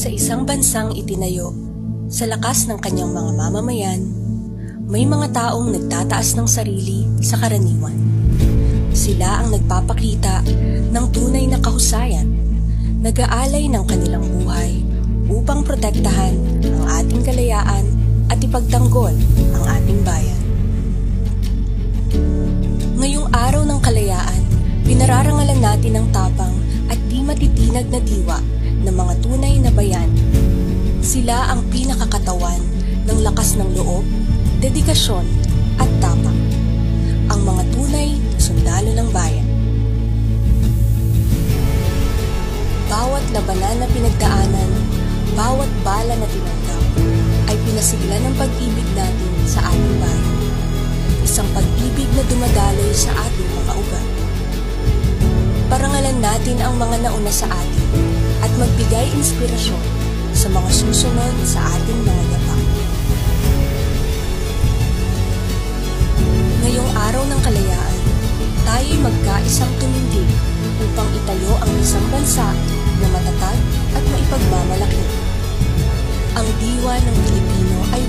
Sa isang bansang itinayo, sa lakas ng kanyang mga mamamayan, may mga taong nagtataas ng sarili sa karaniwan. Sila ang nagpapakita ng tunay na kahusayan, nag-aalay ng kanilang buhay upang protektahan ang ating kalayaan at ipagtanggol ang ating bayan. Ngayong araw ng kalayaan, pinararangalan natin ang tapang at di matitinag na diwa ng mga tunay na bayan. Sila ang pinakakatawan ng lakas ng loob, dedikasyon at tapang. Ang mga tunay na sundalo ng bayan. Bawat labanan na pinagdaanan, bawat bala na tinanggap, ay pinasigla ng pag-ibig natin sa ating bayan. Isang pag-ibig na dumadaloy sa ating mga ugat. Parangalan natin ang mga nauna sa atin at magbigay inspirasyon sa mga susunod sa ating mga yapak. Ngayong araw ng kalayaan, tayo'y magkaisang tumindig upang itayo ang isang bansa na matatag at maipagmamalaki. Ang diwa ng Pilipino ay